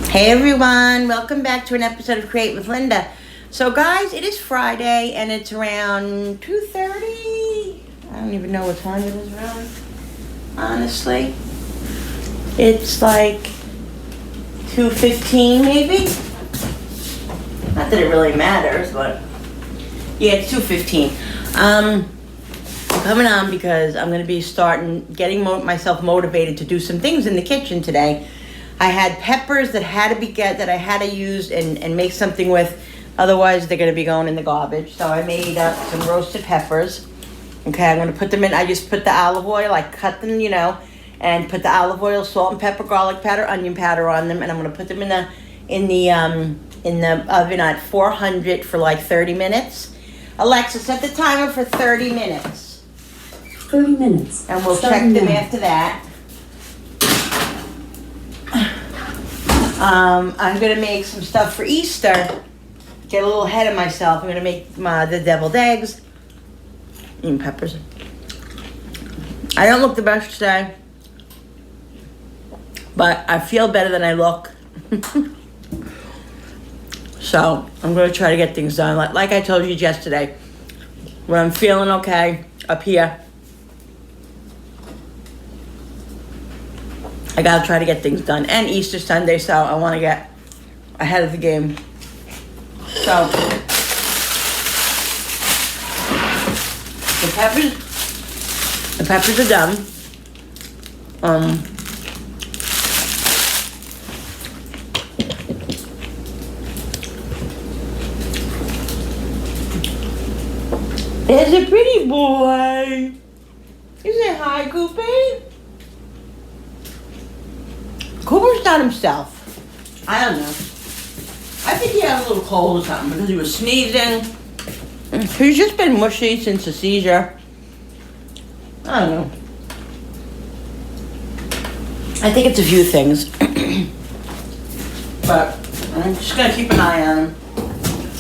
Hey everyone, welcome back to an episode of Create with Linda. So guys, it is Friday and it's around 2:30. I don't even know what time it is really. Honestly. It's like 2:15 maybe. Not that it really matters, but yeah, it's 2:15. I'm coming on because I'm going to be getting myself motivated to do some things in the kitchen today. I had peppers that I had to use and make something with. Otherwise, they're going to be going in the garbage. So I made some roasted peppers. Okay, I'm going to put them in. I just put the olive oil. I cut them, and put the olive oil, salt and pepper, garlic powder, onion powder on them. And I'm going to put them in the oven at 400 for like 30 minutes. Alexa, set the timer for 30 minutes. 30 minutes. And we'll check them after that. I'm going to make some stuff for Easter. Get a little ahead of myself. I'm going to make the deviled eggs. And peppers. I don't look the best today. But I feel better than I look. So, I'm going to try to get things done. Like I told you yesterday. When I'm feeling okay, up here, I gotta try to get things done. And Easter Sunday, so I want to get ahead of the game. So, the peppers are done. There's a pretty boy. You say hi, Goopy? Cooper's not himself. I don't know. I think he had a little cold or something because he was sneezing. He's just been mushy since the seizure. I don't know. I think it's a few things. But I'm just going to keep an eye on him.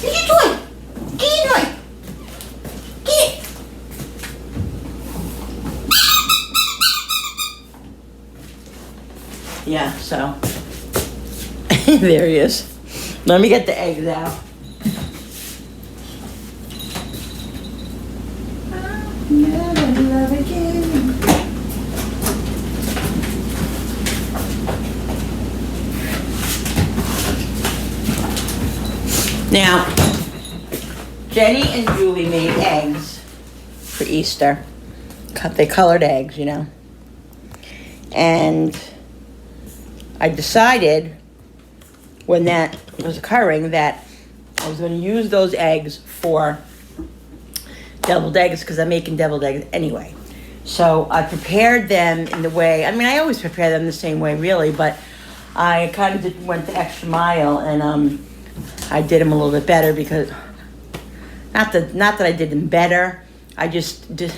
Get your toy! Get your toy! Get it! Yeah, so there he is. Let me get the eggs out. Now, Jenny and Julie made eggs for Easter. They colored eggs, And I decided when that was occurring that I was going to use those eggs for deviled eggs because I'm making deviled eggs anyway. So I prepared them in the way, I always prepare them the same way really, but I kind of went the extra mile and I did them a little bit better because, not that I did them better, I just did.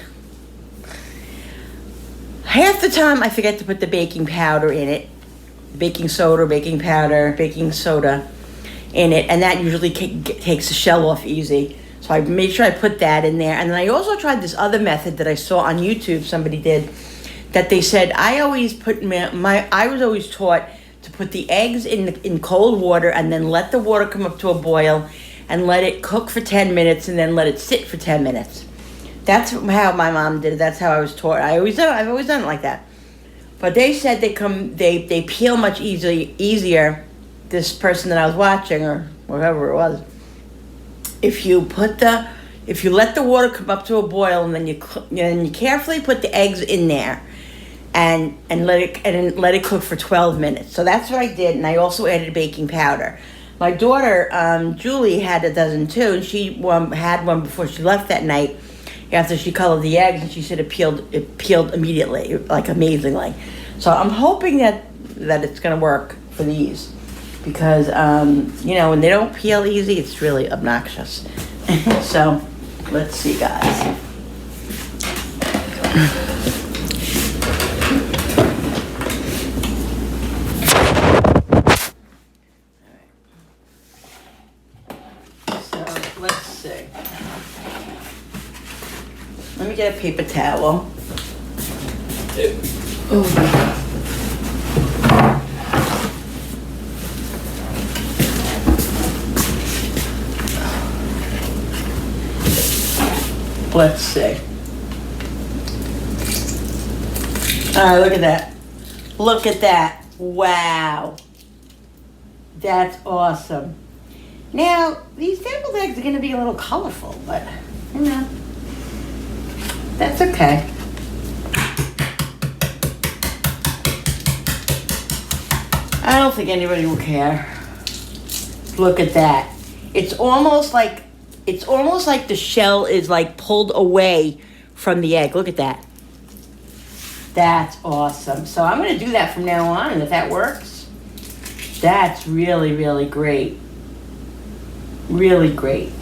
Half the time I forget to put the baking powder in it. Baking soda in it, and that usually takes the shell off easy. So I made sure I put that in there. And then I also tried this other method that I saw on YouTube somebody did, that they said I was always taught to put the eggs in cold water and then let the water come up to a boil and let it cook for 10 minutes and then let it sit for 10 minutes. That's how my mom did it. That's how I was taught. I've always done it like that. But they said they peel much easier, this person that I was watching, or whatever it was, if you let the water come up to a boil and then you carefully put the eggs in there and let it cook for 12 minutes. So that's what I did, and I also added baking powder. My daughter, Julie, had a dozen too, and she had one before she left that night after she colored the eggs, and she said it peeled immediately, like amazingly. So I'm hoping that it's going to work for these because, when they don't peel easy, it's really obnoxious. So let's see, guys. So let's see. Let me get a paper towel. Oh. Let's see. All right, look at that. Look at that. Wow. That's awesome. Now, these deviled eggs are going to be a little colorful, but, you know, that's okay. I don't think anybody will care. Look at that. It's almost like the shell is like pulled away from the egg. Look at that. That's awesome. So I'm going to do that from now on, and if that works, that's really, really great. Really great.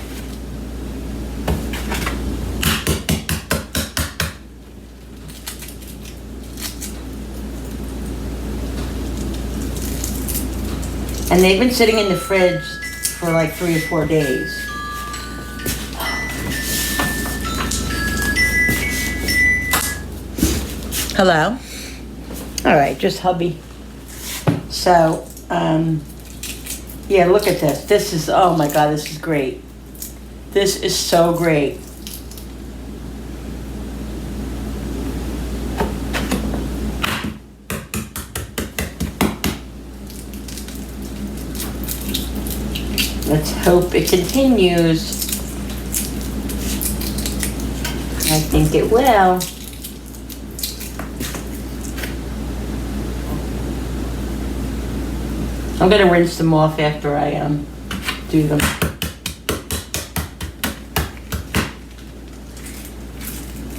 And they've been sitting in the fridge for like 3 or 4 days. Hello? All right, just hubby. So, yeah, look at this. This is, oh my God, this is great. This is so great. Let's hope it continues. I think it will. I'm gonna rinse them off after I do them.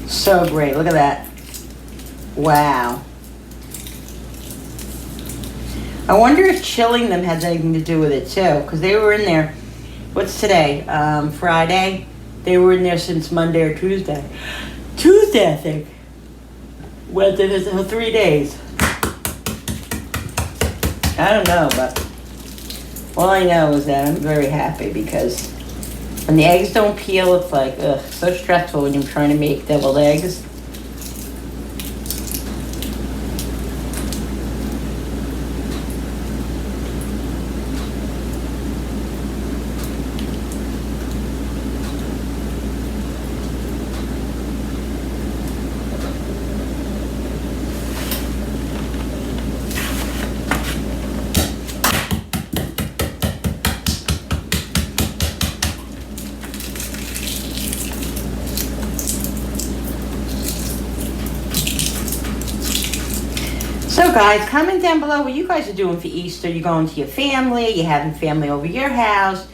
So great, look at that. Wow. I wonder if chilling them has anything to do with it too, because they were in there, what's today? Friday? They were in there since Monday or Tuesday. Tuesday, I think. Wednesday, for 3 days. I don't know, but all I know is that I'm very happy because when the eggs don't peel, it's like, ugh, so stressful when you're trying to make deviled eggs. So guys, comment down below what you guys are doing for Easter. You going to your family? You having family over your house?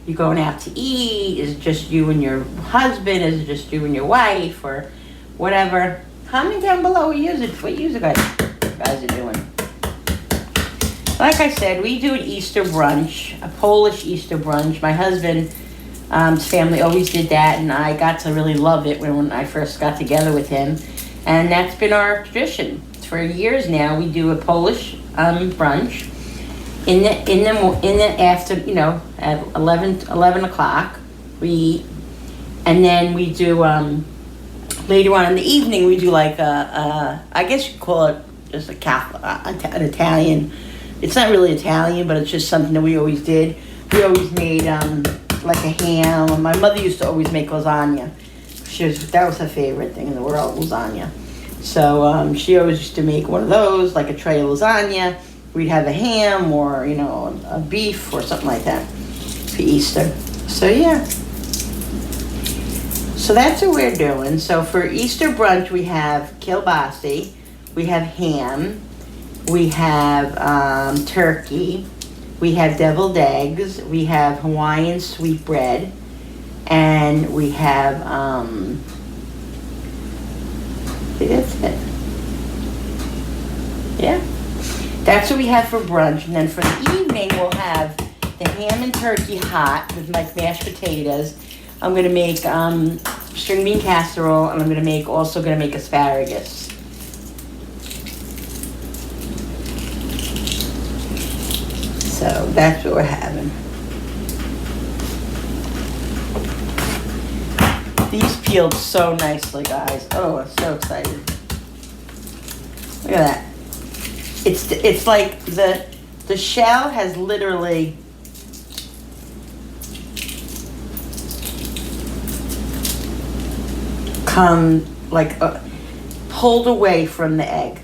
You going out to eat? Is it just you and your husband? Is it just you and your wife? Or whatever. Comment down below what you guys are doing. Like I said, we do an Easter brunch, a Polish Easter brunch. My husband's family always did that, and I got to really love it when I first got together with him. And that's been our tradition. For years now, we do a Polish brunch in the after, you know, at 11 o'clock. We eat, and then we do later on in the evening we do like I guess you could call it just a Catholic, an Italian. It's not really Italian, but it's just something that we always did. We always made like a ham. My mother used to always make lasagna. That was her favorite thing in the world, lasagna. So she always used to make one of those, like a tray of lasagna. We'd have a ham or, you know, a beef or something like that for Easter. So yeah. So that's what we're doing. So for Easter brunch, we have kielbasi, we have ham, we have turkey, we have deviled eggs, we have Hawaiian sweetbread, and we have that's it. Yeah. That's what we have for brunch. And then for the evening, we'll have the ham and turkey hot with like mashed potatoes. I'm going to make string bean casserole, and I'm also going to make asparagus. So that's what we're having. These peeled so nicely, guys. Oh, I'm so excited. Look at that. It's like the shell has literally come like pulled away from the egg,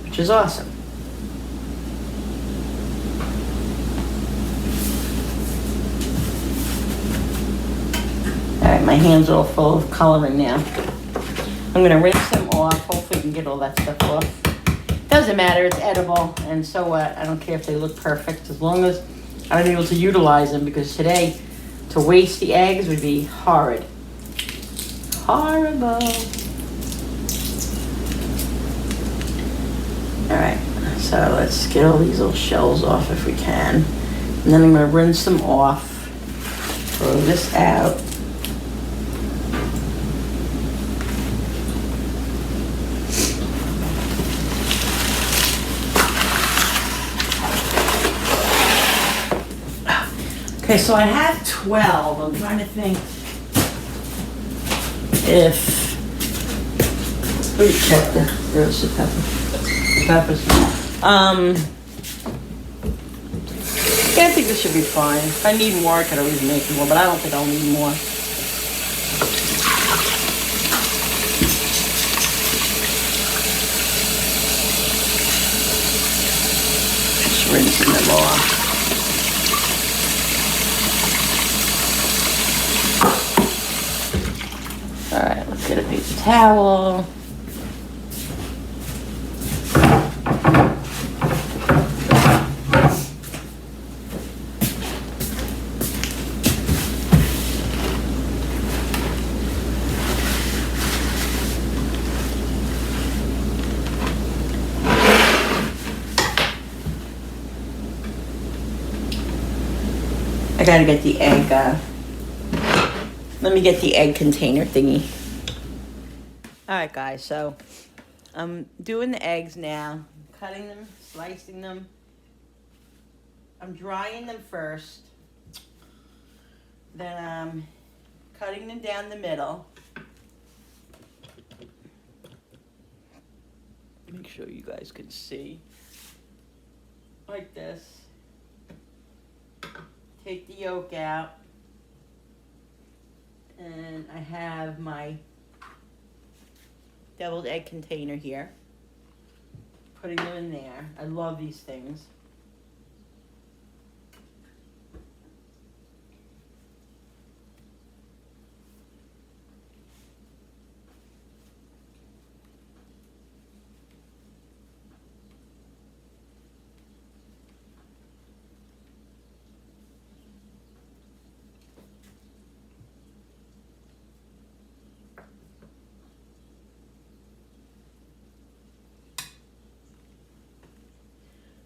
which is awesome. All right, my hands are all full of coloring now. I'm gonna rinse them off. Hopefully, we can get all that stuff off. Doesn't matter. It's edible, and so what? I don't care if they look perfect as long as I'm able to utilize them. Because today, to waste the eggs would be horrid. Horrible. Alright, so let's get all these little shells off if we can. And then I'm going to rinse them off. Throw this out. Okay, so I have 12. I'm trying to think if... Let me check the roasted peppers. Yeah, I think this should be fine. If I need more, I could always make more, but I don't think I'll need more. Just rinsing them off. All right, let's get a paper towel. I gotta get the egg, let me get the egg container thingy. Alright guys, so I'm doing the eggs now. Cutting them, slicing them. I'm drying them first. Then I'm cutting them down the middle. Make sure you guys can see. Like this. Take the yolk out. And I have my deviled egg container here. Putting them in there. I love these things.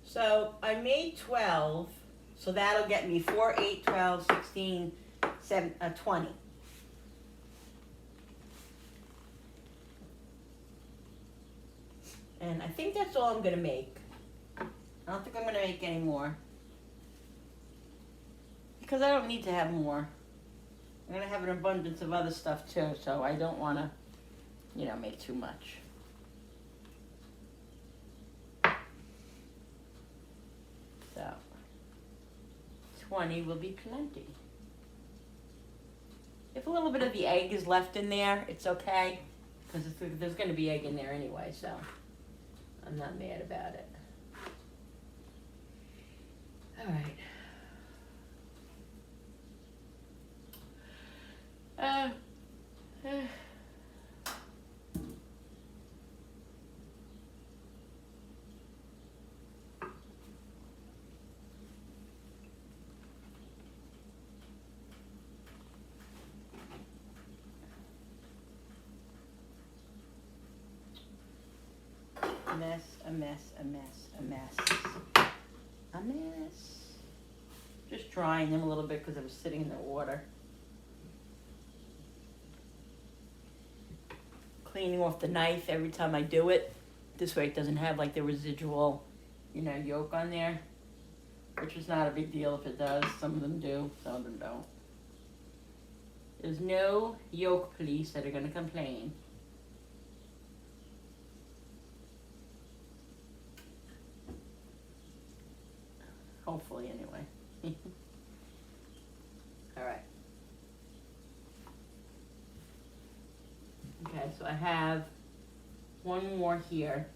So I made 12, so that'll get me 4, 8, 12, 16, 7, 20. And I think that's all I'm gonna make. I don't think I'm gonna make any more. Because I don't need to have more. I'm gonna have an abundance of other stuff too, so I don't wanna, make too much. So, 20 will be plenty. If a little bit of the egg is left in there, it's okay. Because there's going to be egg in there anyway, so I'm not mad about it. All right. A mess. Just drying them a little bit because I was sitting in the water. Cleaning off the knife every time I do it. This way it doesn't have like the residual, yolk on there. Which is not a big deal if it does. Some of them do, some of them don't. There's no yolk police that are going to complain. Hopefully, anyway. All right. so I have one more here.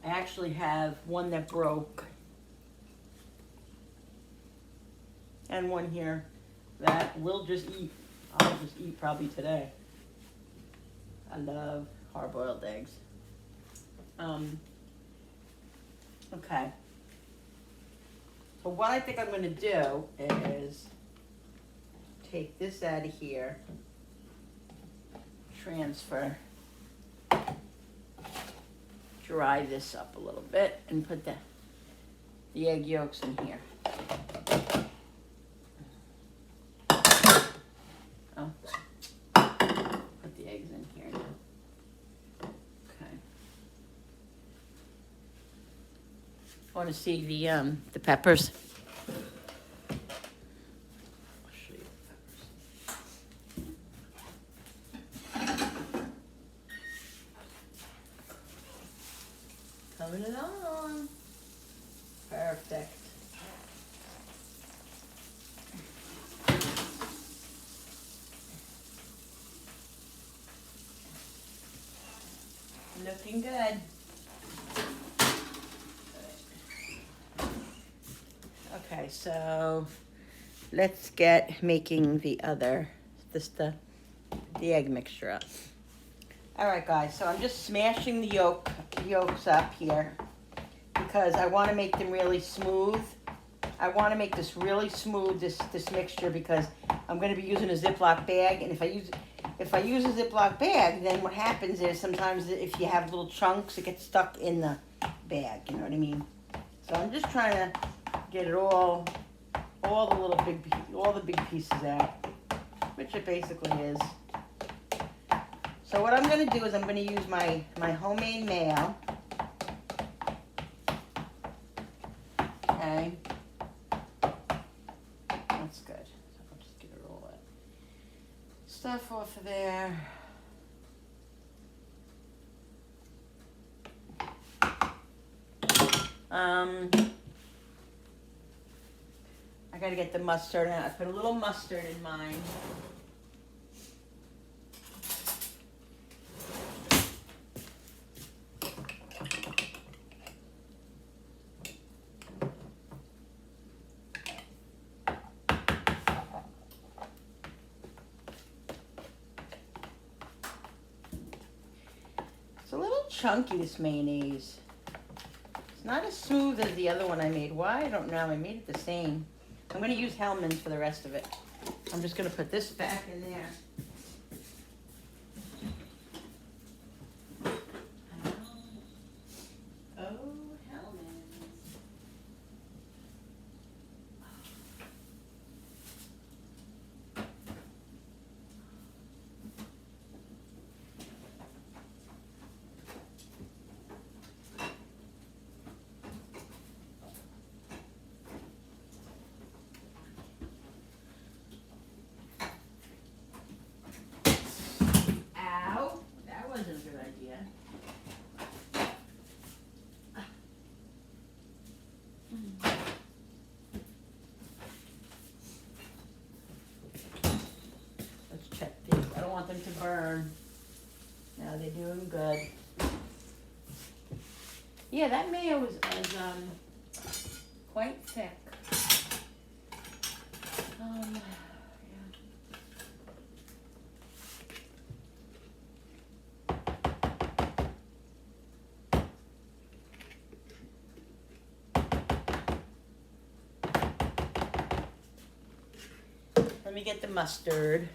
I actually have one that broke. And one here that we'll just eat. I'll just eat probably today. I love hard-boiled eggs. Okay. So what I think I'm going to do is take this out of here, transfer, dry this up a little bit, and put the egg yolks in here. Oh, put the eggs in here now. Okay. Want to see the peppers? I'll show you the peppers. Coming along. Perfect. Looking good. Okay, so let's get making the egg mixture up. All right, guys, so I'm just smashing the yolks up here because I want to make them really smooth. I want to make this really smooth, this mixture, because I'm going to be using a Ziploc bag, and if I use a Ziploc bag, then what happens is sometimes if you have little chunks, it gets stuck in the bag, you know what I mean? So I'm just trying to get it all the big pieces out, which it basically is. So what I'm going to do is I'm going to use my homemade mayo. Okay. That's good. So I'll just get it all that stuff off of there. I gotta get the mustard in. I put a little mustard in mine. It's a little chunky, this mayonnaise. It's not as smooth as the other one I made. Why? I don't know. I made it the same. I'm going to use Hellmann's for the rest of it. I'm just going to put this back in there. Oh, Hellmann's. Ow, that wasn't a good idea. Let's check these. I don't want them to burn. No, they're doing good. Yeah, that mayo is quite thick. Yeah. Let me get the mustard.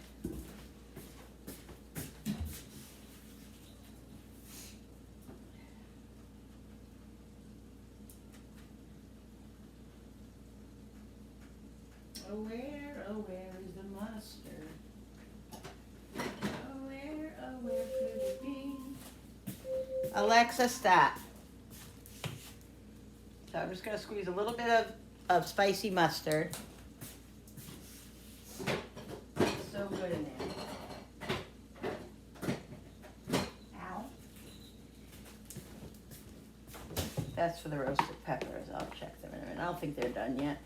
Oh, where is the mustard? Oh, where could it be? Alexa, stop. So I'm just going to squeeze a little bit of spicy mustard. It's so good in there. Ow. That's for the roasted peppers. I'll check them in a minute. I don't think they're done yet.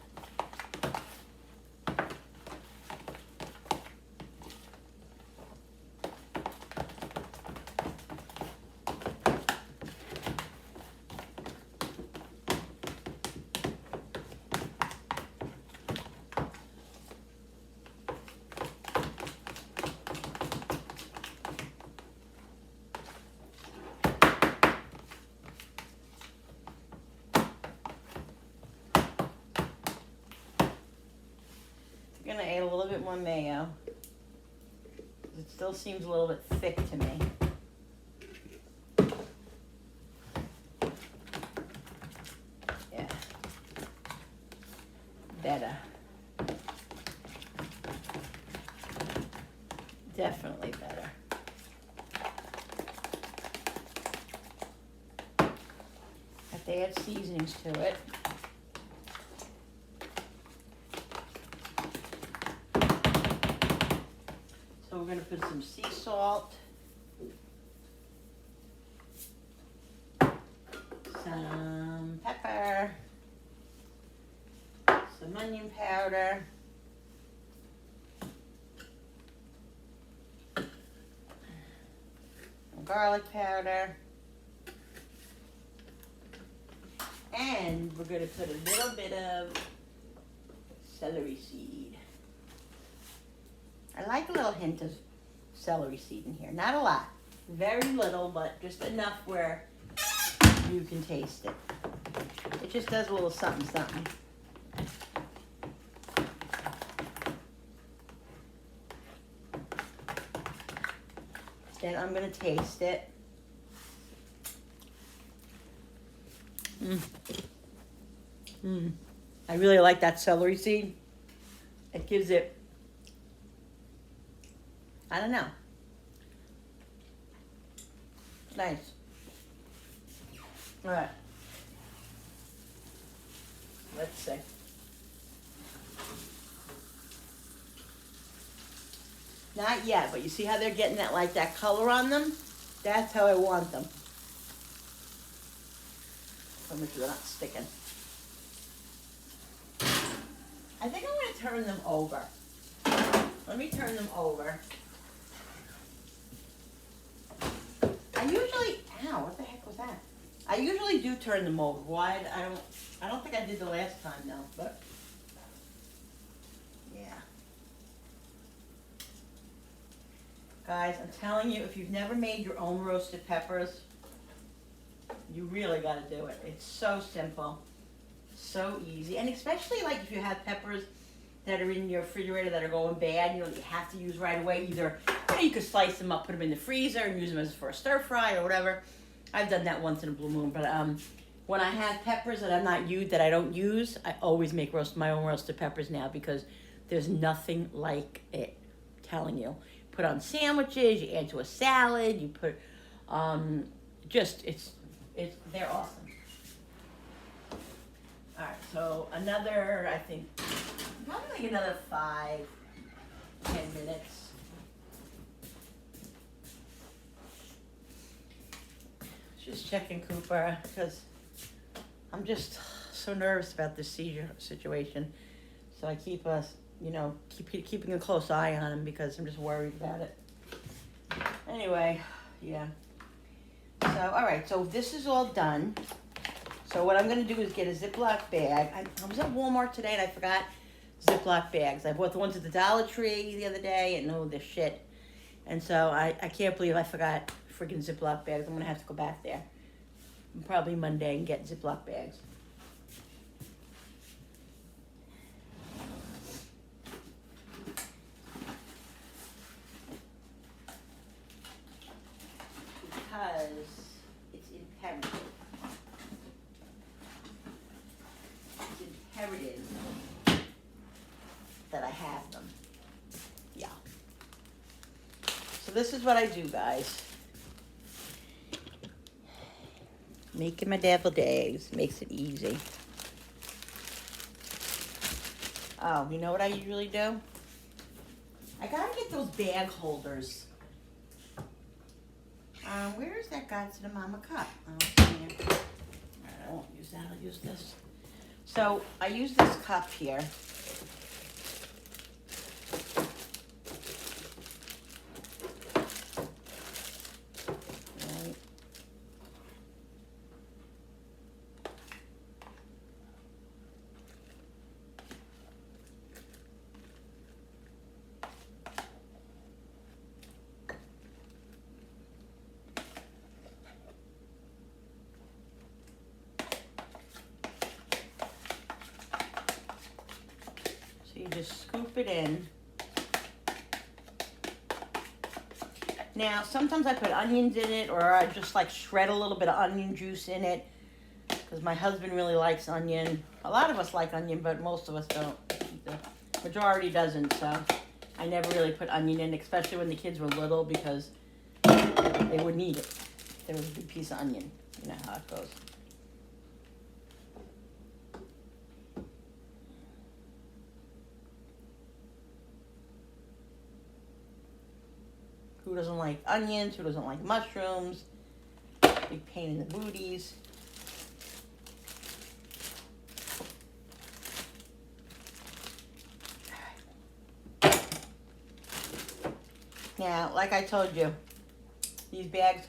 gonna add a little bit more mayo. It still seems a little bit thick to me. Yeah. Better. Definitely better. Have to add seasonings to it. So we're gonna put some sea salt, some pepper, some onion powder, some garlic powder, and we're gonna put a little bit of celery seed. I like a little hint of celery seed in here. Not a lot. Very little, but just enough where you can taste it. It just does a little something, something. Then I'm going to taste it. I really like that celery seed. It gives it, I don't know. Nice. All right. Let's see. Not yet, but you see how they're getting that, like, that color on them? That's how I want them. So make sure they're not sticking. I think I'm going to turn them over. Let me turn them over. I usually, ow, what the heck was that? I usually do turn them over. Why? I don't think I did the last time though, but yeah. Guys, I'm telling you, if you've never made your own roasted peppers, you really got to do it. It's so simple, so easy, and especially like if you have peppers that are in your refrigerator that are going bad, you know, you have to use right away. Either, you know, you could slice them up, put them in the freezer, and use them as for a stir fry or whatever. I've done that once in a blue moon, but when I have peppers that I don't use, I always make my own roasted peppers now because there's nothing like it. I'm telling you, put on sandwiches, you add to a salad, you put, they're awesome. All right, so another, I think, probably like another 5-10 minutes. Just checking Cooper because I'm just so nervous about this seizure situation. So I keep keeping a close eye on him because I'm just worried about it. Anyway, yeah. So, all right, so this is all done. So what I'm going to do is get a Ziploc bag. I was at Walmart today and I forgot Ziploc bags. I bought the ones at the Dollar Tree the other day and oh, they're shit. And so I can't believe I forgot freaking Ziploc bags. I'm going to have to go back there probably Monday and get Ziploc bags. Because it's imperative. It's imperative that I have them. Yeah. So this is what I do, guys. Making my deviled eggs makes it easy. Oh, you know what I usually do? I gotta get those bag holders. Where is that Godzilla Mama cup? Oh, it's in here. All right, I won't use that. I'll use this. So I use this cup here. Right. just scoop it in. Now, sometimes I put onions in it, or I just like shred a little bit of onion juice in it, because my husband really likes onion. A lot of us like onion, but most of us don't. The majority doesn't, so I never really put onion in, especially when the kids were little, because they wouldn't eat it. There was a big piece of onion. You know how it goes. Who doesn't like onions? Who doesn't like mushrooms? Big pain in the booties. Now, like I told you, these bags,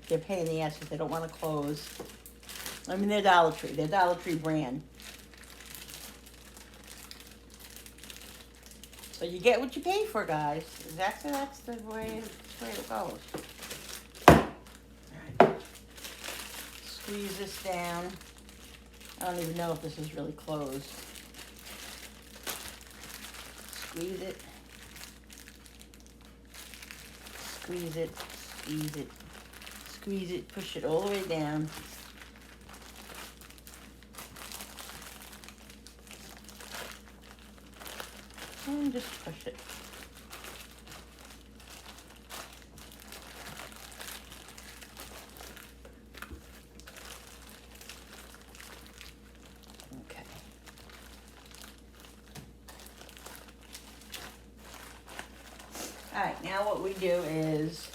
they're a pain in the ass because they don't want to close. I mean, they're Dollar Tree. They're Dollar Tree brand. So you get what you pay for, guys. That's the way it goes. Alright. Squeeze this down. I don't even know if this is really closed. Squeeze it. Squeeze it. Squeeze it. Squeeze it. Push it all the way down. And just push it. Okay. All right, now what we do is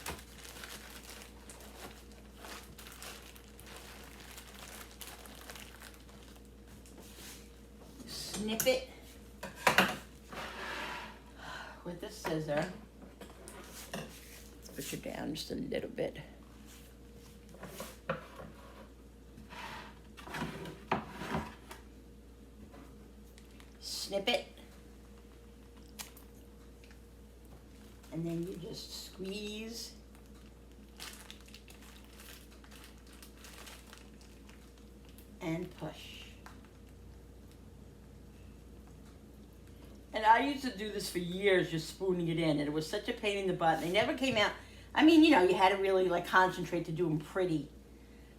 snip it with the scissor. Push it down just a little bit. Snip it. And then you just squeeze. And push. And I used to do this for years, just spooning it in, and it was such a pain in the butt. They never came out. I mean, you know, you had to really like concentrate to do them pretty.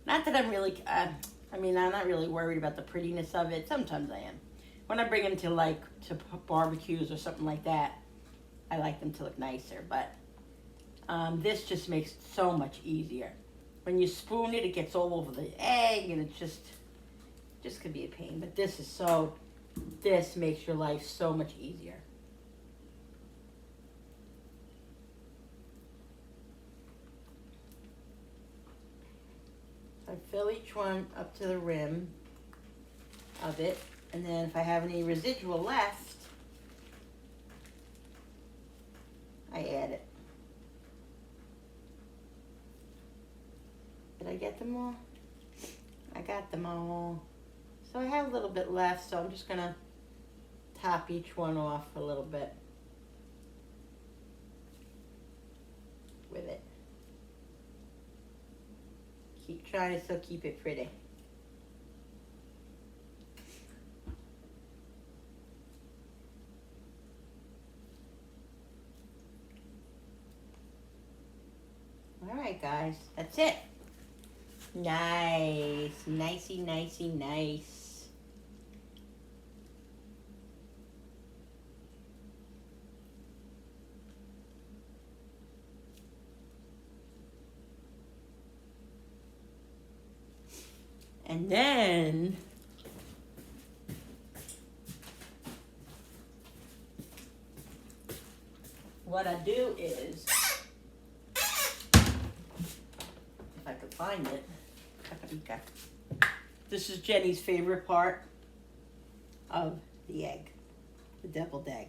Not that I'm really, I'm not really worried about the prettiness of it. Sometimes I am. When I bring them to barbecues or something like that, I like them to look nicer. But this just makes it so much easier. When you spoon it, it gets all over the egg, and it just could be a pain. But this makes your life so much easier. I fill each one up to the rim of it, and then if I have any residual left, I add it. Did I get them all? I got them all. So I have a little bit left, so I'm just going to top each one off a little bit with it. Trying to still keep it pretty. All right, guys, that's it. Nice, nicey, nicey, nice. And then what I do is, if I could find it, this is Jenny's favorite part of the egg, the deviled egg.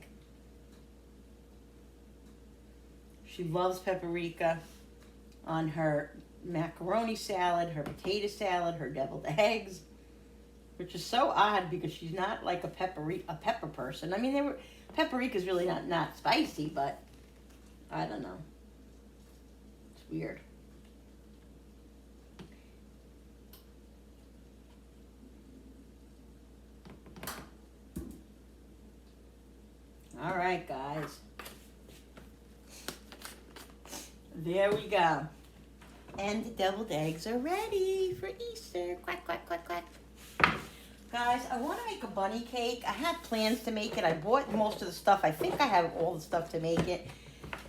She loves paprika on her macaroni salad, her potato salad, her deviled eggs, which is so odd because she's not like a pepper person. I mean, paprika's really not spicy, but I don't know. It's weird. right, guys. There we go. And the deviled eggs are ready for Easter. Quack, quack, quack, quack. Guys, I want to make a bunny cake. I had plans to make it. I bought most of the stuff. I think I have all the stuff to make it.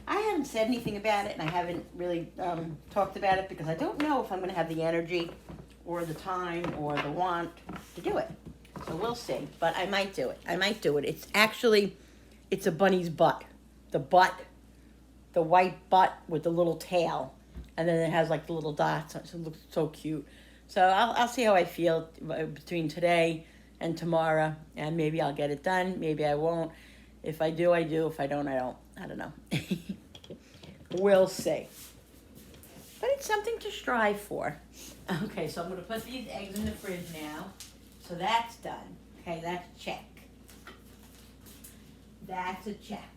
I haven't said anything about it, and I haven't really talked about it because I don't know if I'm going to have the energy or the time or the want to do it. So we'll see. But I might do it. I might do it. It's a bunny's butt. The white butt with the little tail. And then it has like the little dots. So it looks so cute. So I'll see how I feel between today and tomorrow. And maybe I'll get it done. Maybe I won't. If I do, I do. If I don't, I don't. I don't know. We'll see. But it's something to strive for. Okay, so I'm going to put these eggs in the fridge now. So that's done. Okay, that's a check. That's a check.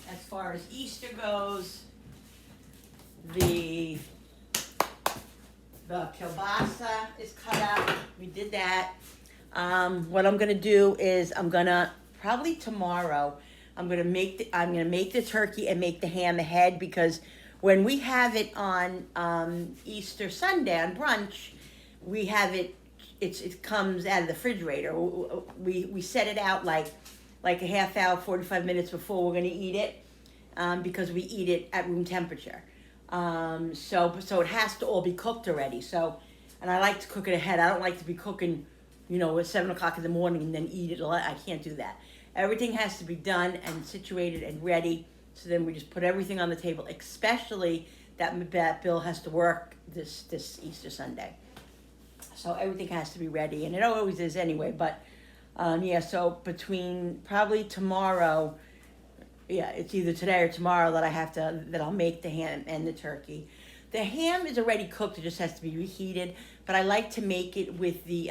As far as Easter goes, the kielbasa is cut up. We did that. What I'm gonna do is probably tomorrow I'm gonna make the turkey and make the ham ahead, because when we have it on Easter Sunday on brunch, we have it. It comes out of the refrigerator. We set it out like a half hour, 45 minutes before we're gonna eat it, because we eat it at room temperature. So it has to all be cooked already. So, and I like to cook it ahead. I don't like to be cooking, at 7 o'clock in the morning and then eat it. I can't do that. Everything has to be done and situated and ready. So then we just put everything on the table, especially that Bill has to work this Easter Sunday. So everything has to be ready, and it always is anyway. But so between probably tomorrow, it's either today or tomorrow that I'll make the ham and the turkey. The ham is already cooked; it just has to be reheated. But I like to make it with the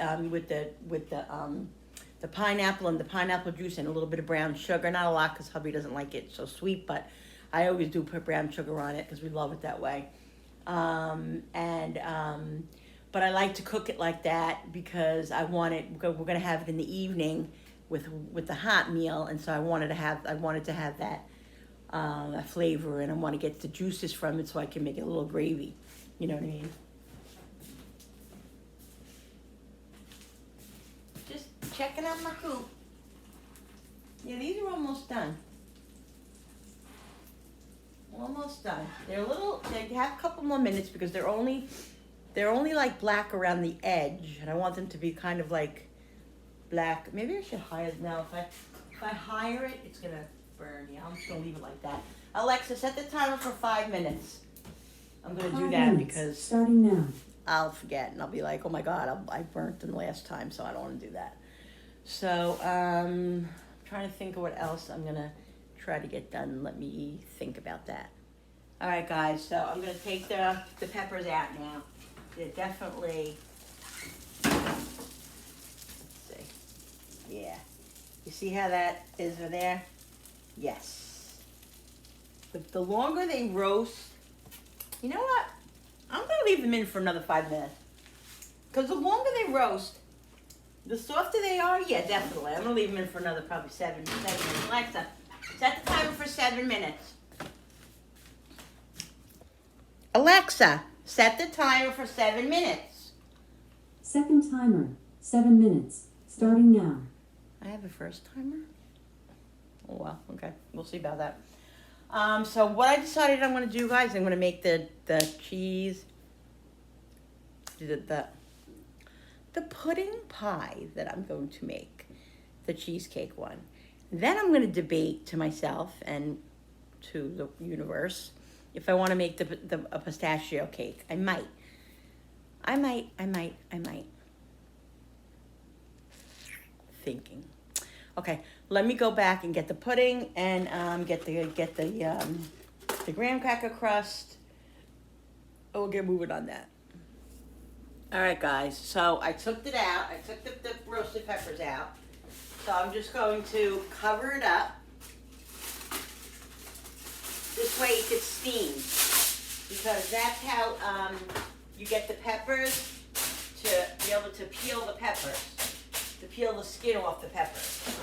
pineapple and the pineapple juice and a little bit of brown sugar. Not a lot, because hubby doesn't like it so sweet, but I always do put brown sugar on it because we love it that way. But I like to cook it like that because I want it. We're going to have it in the evening with the hot meal, and so I wanted to have that flavor, and I want to get the juices from it so I can make it a little gravy. You know what I mean? Just checking out my coop. Yeah, these are almost done. Almost done. They have a couple more minutes because they're only like black around the edge, and I want them to be kind of like black. Maybe I should hire it now. If I hire it, it's gonna burn. Yeah, I'm just gonna leave it like that. Alexa, set the timer for 5 minutes. I'm gonna do that because starting now. I'll forget, and I'll be like, oh my God, I burnt them last time, so I don't want to do that. So I'm trying to think of what else I'm gonna try to get done. Let me think about that. All right, guys. So I'm gonna take the peppers out now. They're definitely. Let's see. Yeah. You see how that is over there? Yes. The longer they roast, you know what? I'm gonna leave them in for another 5 minutes. Because the longer they roast, the softer they are. Yeah, definitely. I'm gonna leave them in for another probably 7 minutes. Alexa, set the timer for 7 minutes. Alexa, set the timer for 7 minutes. Second timer, 7 minutes, starting now. I have a first timer? Oh, well, okay. We'll see about that. So what I decided I'm going to do, guys, I'm going to make the cheese, the pudding pie that I'm going to make, the cheesecake one. Then I'm going to debate to myself and to the universe if I want to make a pistachio cake. I might. Thinking. Okay, let me go back and get the pudding and get the graham cracker crust. We'll get moving on that. All right, guys. So I took it out. I took the roasted peppers out. So I'm just going to cover it up. This way it gets steamed, because that's how you get the peppers to be able to peel the peppers. to peel the skin off the peppers.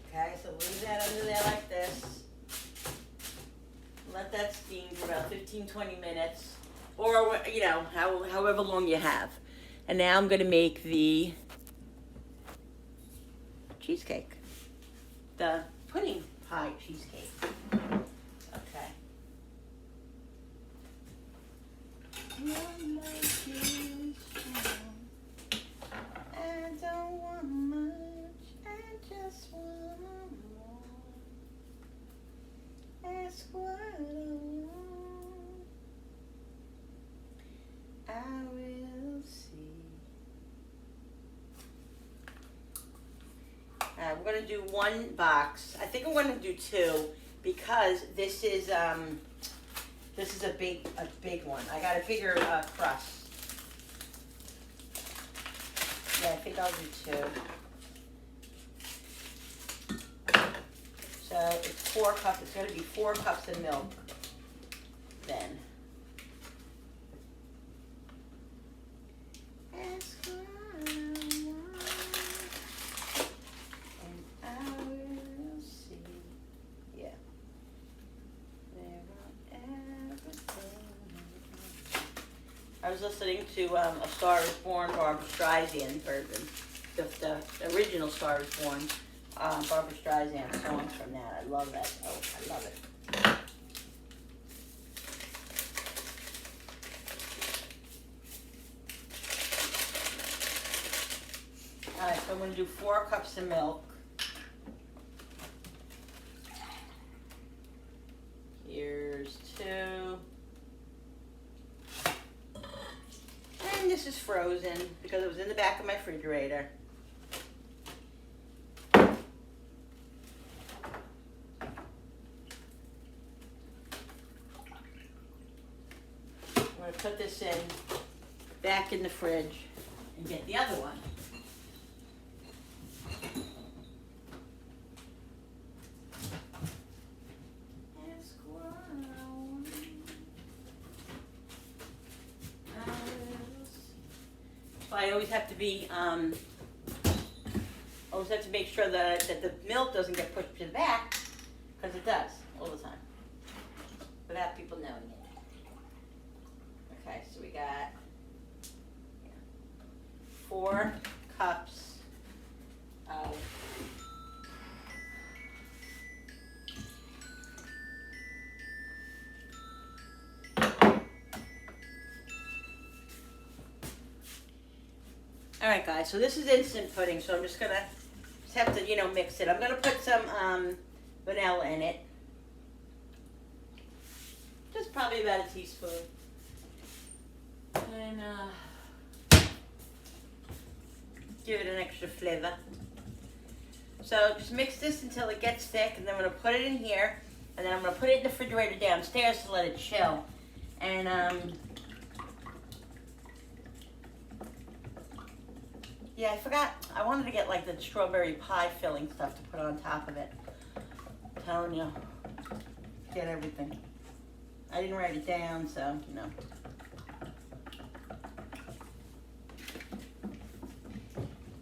Okay, so leave that under there like this. Let that steam for about 15-20 minutes, or you know, however long you have. And now I'm gonna make the cheesecake, the pudding pie cheesecake. Okay. One like you strong. I don't want much, I just want more. Ask what I want, I will see. Alright, we're gonna do one box. I think I'm gonna do two because this is a big one. I got a bigger crust. Yeah, I think I'll do two. So it's 4 cups. It's going to be 4 cups of milk. Then. Ask what I want, and I will see. Yeah. There on everything. I was listening to A Star Is Born, Barbara Streisand version, the original Star Is Born. Barbara Streisand songs from that. I love that. Oh, I love it. Alright, so I'm going to do 4 cups of milk. Here's 2. And this is frozen because it was in the back of my refrigerator. I'm going to put this in back in the fridge and get the other one. I always have to be, always have to make sure that the milk doesn't get pushed to the back, because it does all the time, without people knowing it. Okay, so we got 4 cups of Alright guys, so this is instant pudding, so I'm just have to, mix it. I'm gonna put some vanilla in it. Just probably about a teaspoon. And give it an extra flavor. So just mix this until it gets thick, and then I'm gonna put it in here, and then I'm gonna put it in the refrigerator downstairs to let it chill. And yeah, I forgot. I wanted to get like the strawberry pie filling stuff to put on top of it. I'm telling you, get everything. I didn't write it down, so,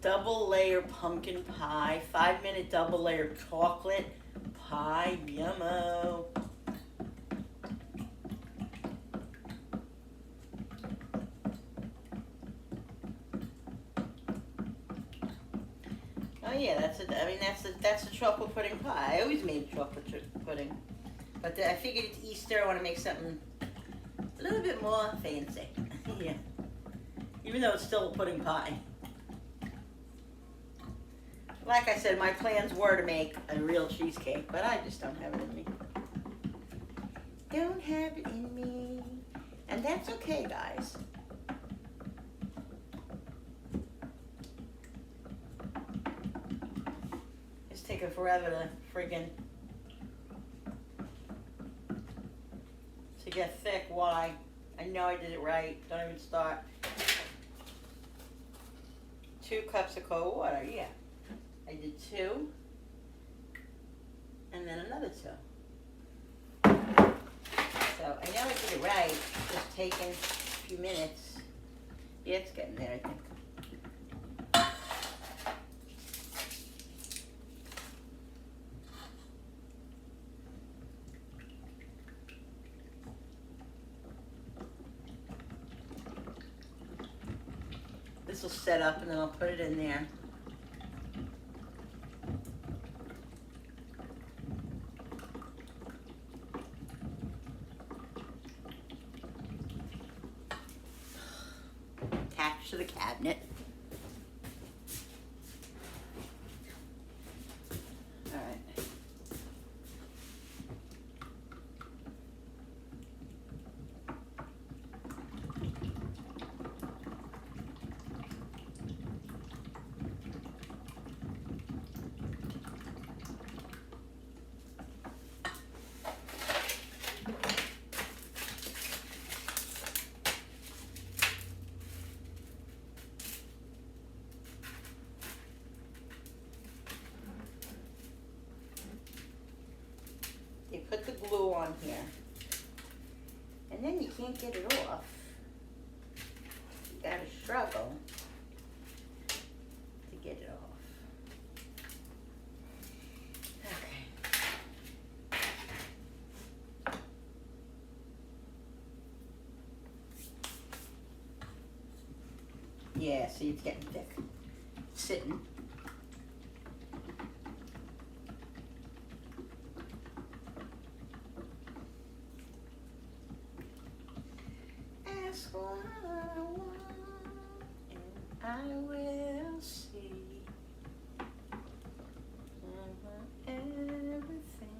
Double layer pumpkin pie, 5-minute double layer chocolate pie, yummo. Oh yeah, that's a chocolate pudding pie. I always made chocolate pudding, but I figured it's Easter. I want to make something a little bit more fancy. Yeah, even though it's still a pudding pie. Like I said, my plans were to make a real cheesecake, but I just don't have it in me. Don't have it in me, and that's okay, guys. Taking forever to friggin' to get thick. Why? I know I did it right. Don't even start. 2 cups of cold water. Yeah, I did 2, and then another 2. So I know I did it right. It's just taking a few minutes. Yeah, it's getting there, I think. this will set up and then I'll put it in there. Attached to the cabinet. All right. You put the glue on here, and then you can't get it off. You gotta struggle to get it off. Okay. Yeah, see, it's getting thick. It's sitting. Ask what I want, and I will see. Everything, everything.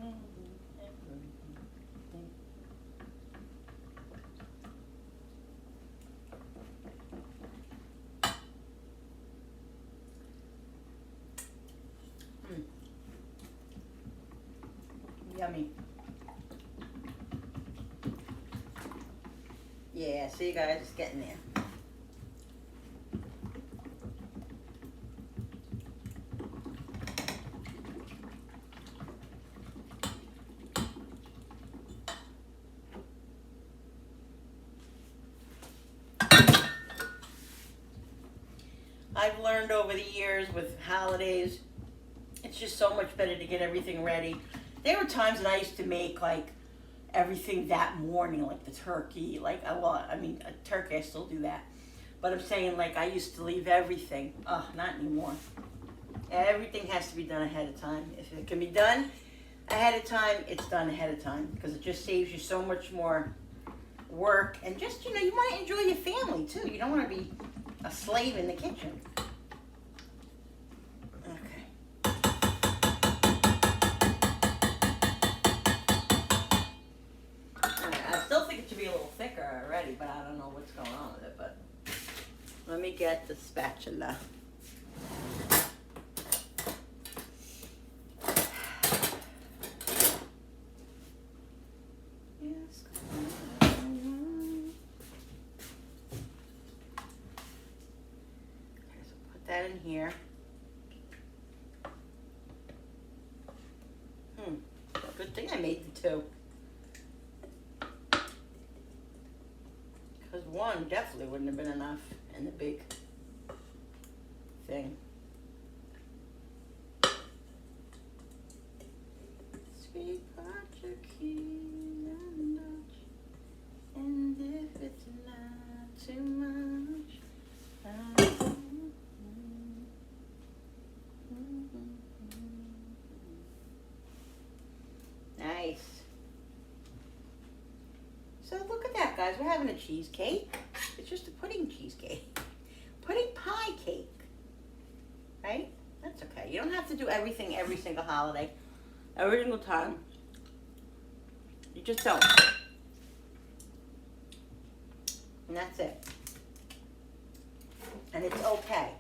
Yummy. Yeah, see you guys, it's getting there. I've learned over the years with holidays, it's just so much better to get everything ready. There were times that I used to make like everything that morning, like the turkey, like I mean a turkey, I still do that. But I'm saying like I used to leave everything. Not anymore. Everything has to be done ahead of time. If it can be done ahead of time, it's done ahead of time because it just saves you so much more work and just, you know, you want to enjoy your family too. You don't want to be a slave in the kitchen. Be a little thicker already, but I don't know what's going on with it. But let me get the spatula. Yes. Okay, so put that in here. Good thing I made the two. Because one definitely wouldn't have been enough in the big thing. Sweet Portuguese and Dutch, and if it's not too much, nice. So look at that, guys. We're having a cheesecake. It's just a pudding cheesecake. Pudding pie cake. Right? That's okay. You don't have to do everything every single holiday. Every single time. You just don't. And that's it. And it's okay.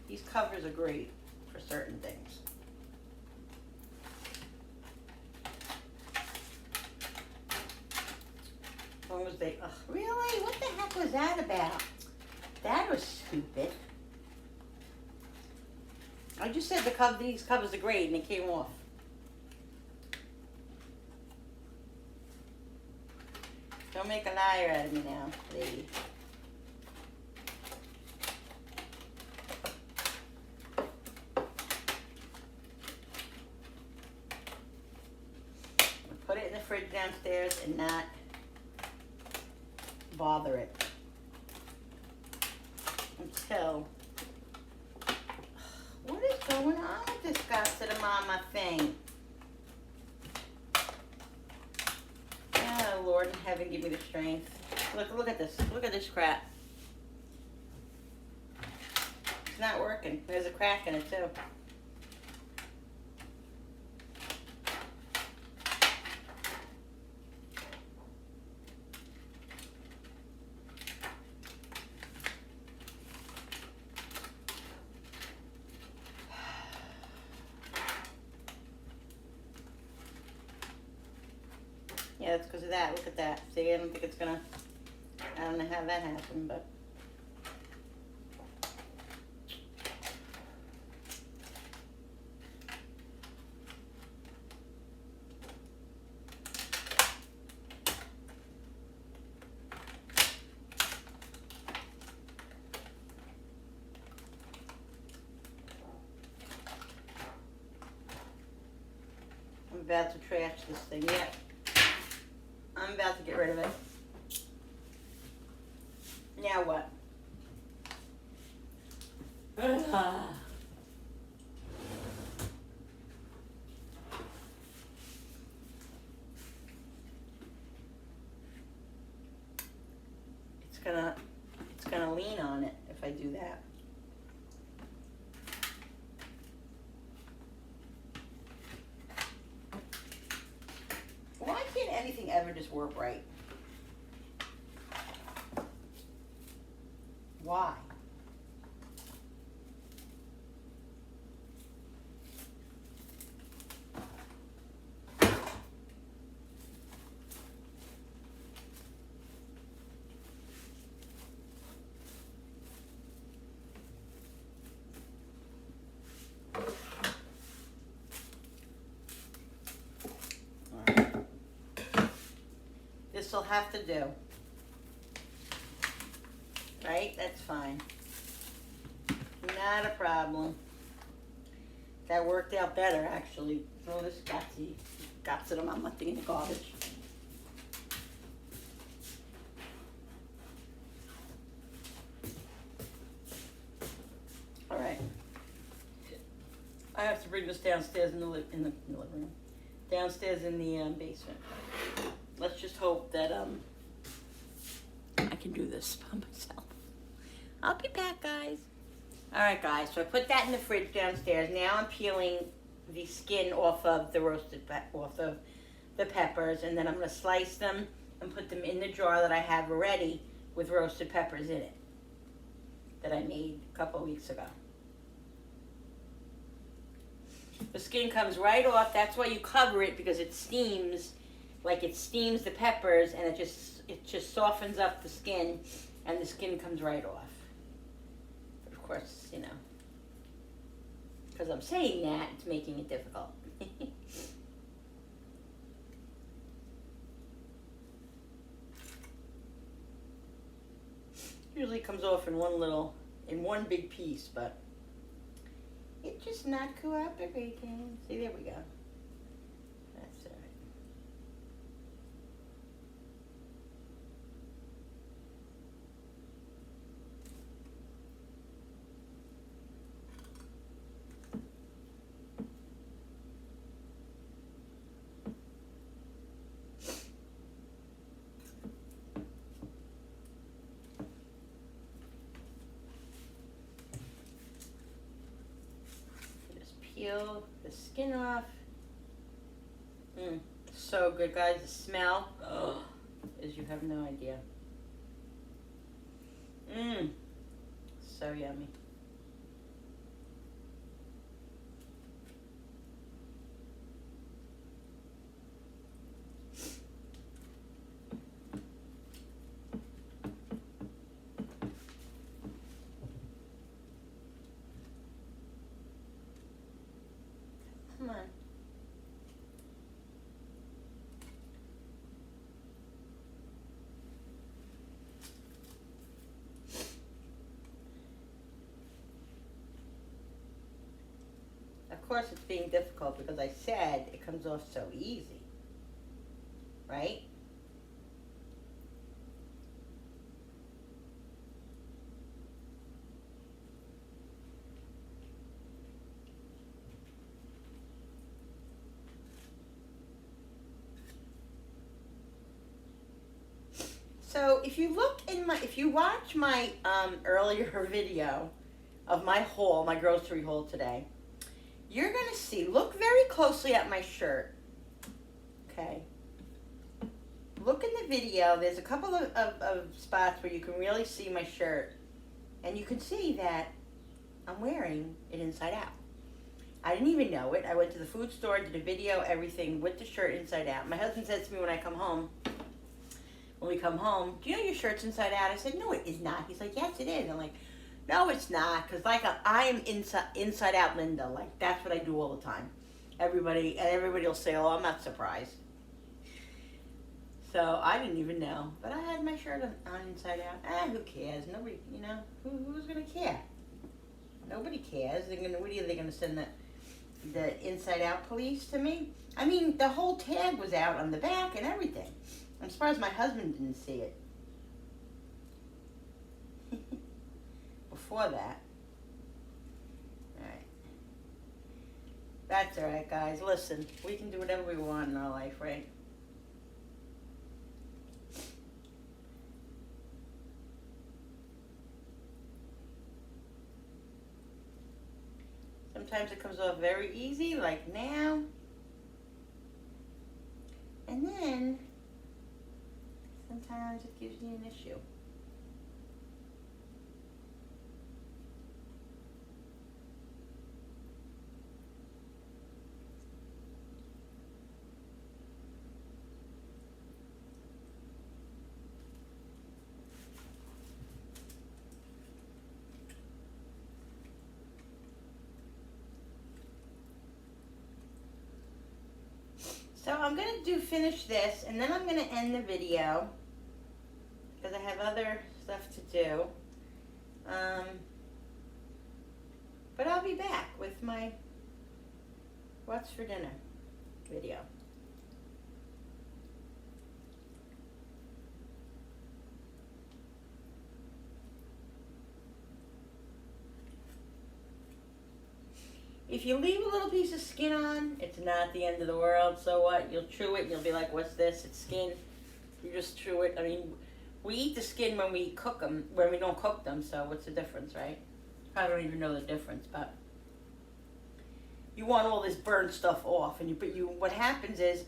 These covers are great for certain things. As long as they, really? What the heck was that about? That was stupid. I just said these covers are great and it came off. Don't make a liar out of me now, lady. downstairs and not bother it until... What is going on with this gossip mama thing? Oh, Lord in heaven, give me the strength. Look at this. Look at this crap. It's not working. There's a crack in it, too. Yeah, that's because of that. Look at that. See, I don't think it's gonna... I don't know how that happened, but... I'm about to trash this thing. Yep. I'm about to get rid of it. Now what? It's gonna lean on it if I do that. Why can't anything ever just work right? Why? This will have to do. Right? That's fine. Not a problem. That worked out better, actually. Throw this mama thing in the garbage. All right. I have to bring this downstairs in the living room. Downstairs in the basement. Let's just hope that I can do this by myself. I'll be back, guys. All right, guys. So I put that in the fridge downstairs. Now I'm peeling the skin off of the off of the peppers, and then I'm gonna slice them and put them in the jar that I have already with roasted peppers in it that I made a couple of weeks ago. The skin comes right off. That's why you cover it, because it steams. Like it steams the peppers, and it just softens up the skin, and the skin comes right off. But of course, you know, because I'm saying that, it's making it difficult. Usually comes off in one big piece, but it's just not cooperating. See, there we go. That's all right. Peel the skin off. So good, guys. The smell, is you have no idea. So yummy. Come on. Of course it's being difficult because I said it comes off so easy. right? So if you watch my earlier video of my haul, my grocery haul today, you're gonna see, look very closely at my shirt, okay? Look in the video, there's a couple of spots where you can really see my shirt, and you can see that I'm wearing it inside out. I didn't even know it. I went to the food store, did a video, everything with the shirt inside out. My husband says to me when we come home, do you know your shirt's inside out? I said, no, it is not. He's like, yes, it is. I'm like, no, it's not. Because I am inside out Linda. Like, that's what I do all the time. Everybody will say, oh, I'm not surprised. So I didn't even know. But I had my shirt on inside out. Who cares? Nobody, who's going to care? Nobody cares. What are they going to send the inside out police to me? I mean, the whole tag was out on the back and everything. I'm surprised my husband didn't see it. Before that. Alright. That's alright, guys. Listen, we can do whatever we want in our life, right? Sometimes it comes off very easy, like now. And then sometimes it gives you an issue. So I'm going to finish this, and then I'm going to end the video, because I have other stuff to do. But I'll be back with my What's for Dinner video. If you leave a little piece of skin on, it's not the end of the world. So what? You'll chew it and you'll be like, what's this? It's skin. You just chew it. I mean, we eat the skin when we cook them, when we don't cook them. So what's the difference, right? I don't even know the difference, but you want all this burnt stuff off. And what happens is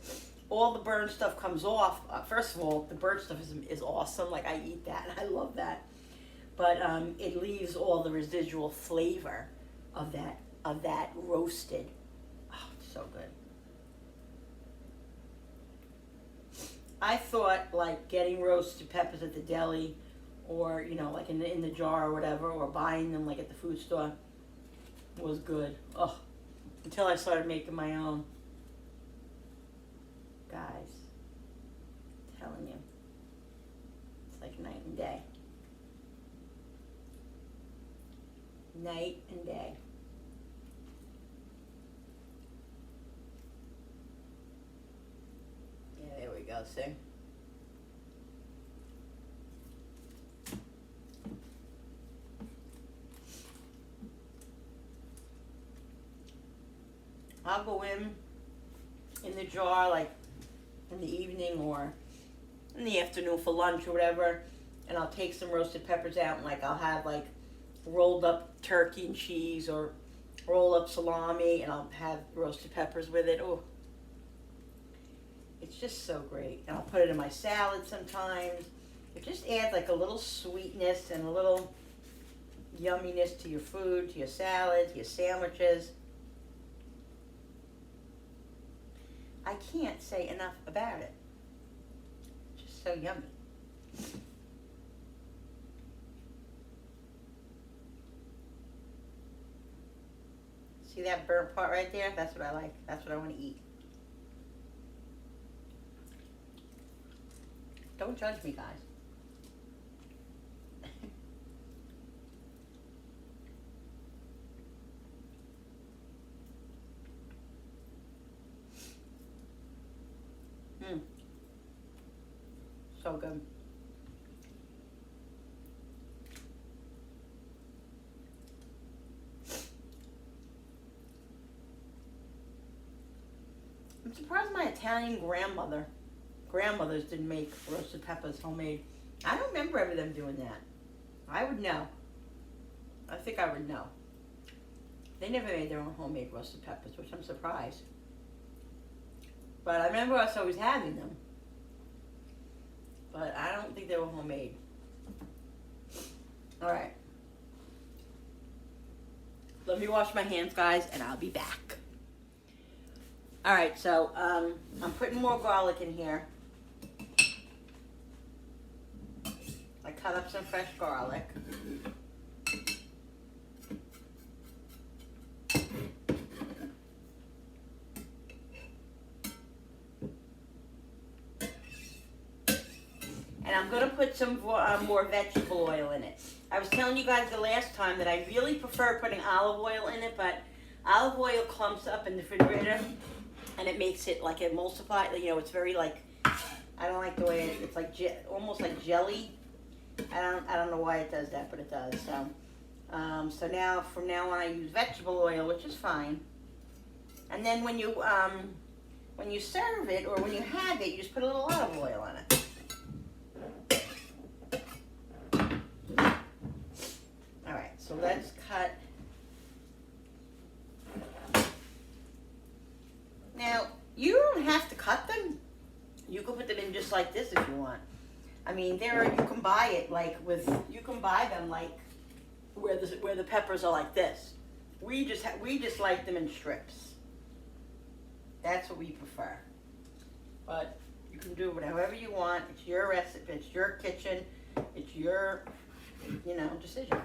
all the burnt stuff comes off. First of all, the burnt stuff is awesome. Like, I eat that and I love that. But it leaves all the residual flavor of that roasted. Oh, it's so good. I thought like getting roasted peppers at the deli, or like in the jar or whatever, or buying them like at the food store was good. Oh, until I started making my own. Guys, I'm telling you, it's like night and day. Night and day. There we go, see? I'll go in the jar like in the evening or in the afternoon for lunch or whatever, and I'll take some roasted peppers out, and like I'll have like rolled up turkey and cheese or roll up salami, and I'll have roasted peppers with it. Oh, it's just so great. And I'll put it in my salad sometimes. It just adds like a little sweetness and a little yumminess to your food, to your salad, to your sandwiches. I can't say enough about it. It's just so yummy. See that burnt part right there? That's what I like. That's what I want to eat. Don't judge me, guys. so good. I'm surprised my Italian grandmothers didn't make roasted peppers homemade. I don't remember ever them doing that. I would know. I think I would know. They never made their own homemade roasted peppers, which I'm surprised. But I remember us always having them. But I don't think they were homemade. Alright. Let me wash my hands, guys, and I'll be back. Alright, so I'm putting more garlic in here. I cut up some fresh garlic. And I'm going to put some more vegetable oil in it. I was telling you guys the last time that I really prefer putting olive oil in it, but olive oil clumps up in the refrigerator and it makes it like emulsify. You know, it's very like, I don't like the way it's like almost like jelly. I don't know why it does that, but it does. So, so now from now on I use vegetable oil, which is fine. And then when you serve it or when you have it, you just put a little olive oil on it. All right, so let's cut. Now you don't have to cut them. You can put them in just like this if you want. I mean, you can buy it like you can buy them like where the peppers are like this. We just like them in strips. That's what we prefer. But you can do it however you want. It's your recipe. It's your kitchen. It's your, decision.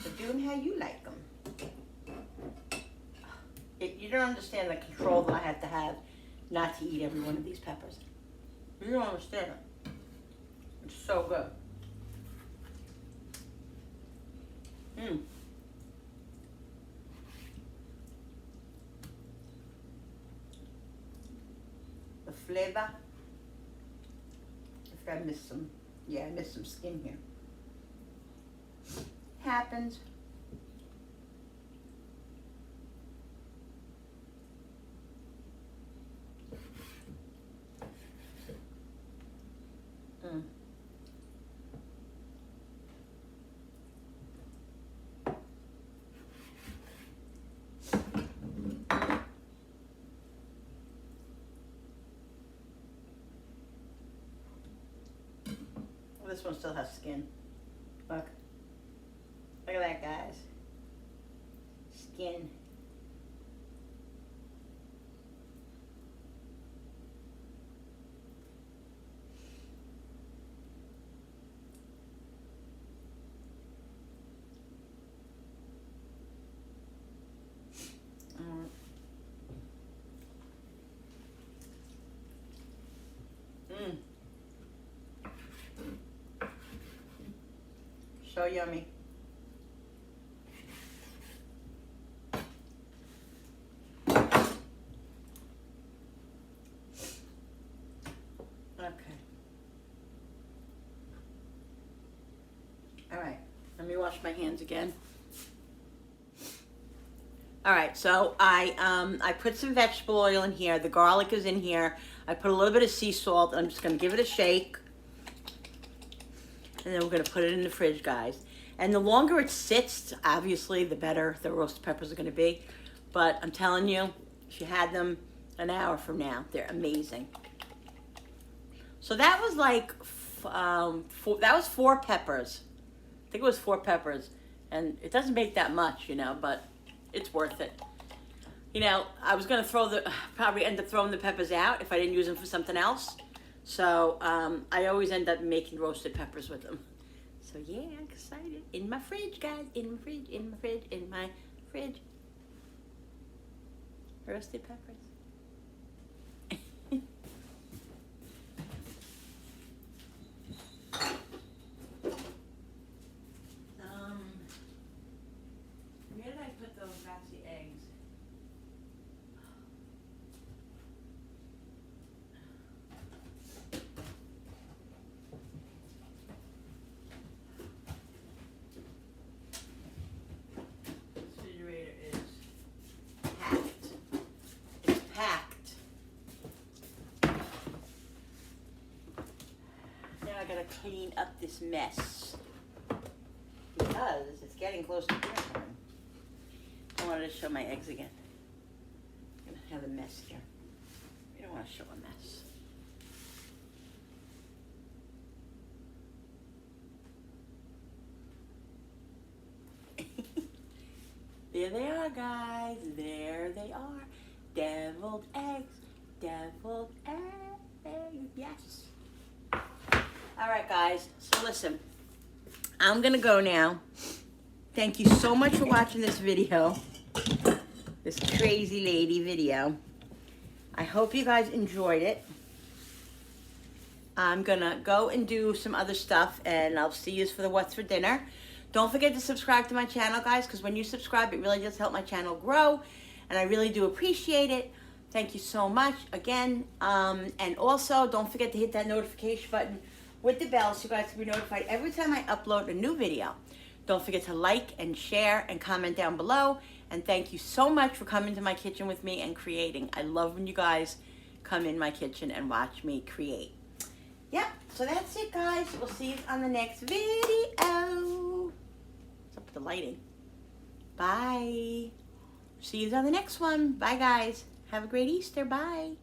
So do them how you like them. You don't understand the control that I have to have not to eat every one of these peppers. You don't understand it. It's so good. The flavor. If I missed some, I missed some skin here. Happens. This one still has skin. Look. Look at that, guys. Skin. So yummy. Okay. All right. Let me wash my hands again. All right, so I put some vegetable oil in here. The garlic is in here. I put a little bit of sea salt. I'm just going to give it a shake. And then we're going to put it in the fridge, guys. And the longer it sits, obviously, the better the roasted peppers are going to be. But I'm telling you, if you had them an hour from now, they're amazing. So that was like, that was 4 peppers. I think it was 4 peppers. And it doesn't make that much, but it's worth it. I was going to probably end up throwing the peppers out if I didn't use them for something else. So I always end up making roasted peppers with them. So yeah, I'm excited. In my fridge, guys. In my fridge, in my fridge, in my fridge. Roasted peppers. Where did I put those waxy eggs? clean up this mess because it's getting close to dinner time. I wanted to show my eggs again. I'm gonna have a mess here. We don't want to show a mess. There they are, guys. There they are. Deviled eggs. Deviled eggs. Yes. All right, guys. So listen, I'm gonna go now. Thank you so much for watching this video. This crazy lady video. I hope you guys enjoyed it. I'm gonna go and do some other stuff, and I'll see you for the what's for dinner. Don't forget to subscribe to my channel, guys, because when you subscribe, it really does help my channel grow, and I really do appreciate it. Thank you so much again. And also, don't forget to hit that notification button with the bell so you guys can be notified every time I upload a new video. Don't forget to like and share and comment down below. And thank you so much for coming to my kitchen with me and creating. I love when you guys come in my kitchen and watch me create. Yep, so that's it, guys. We'll see you on the next video. What's up with the lighting? Bye. See you on the next one. Bye, guys. Have a great Easter. Bye.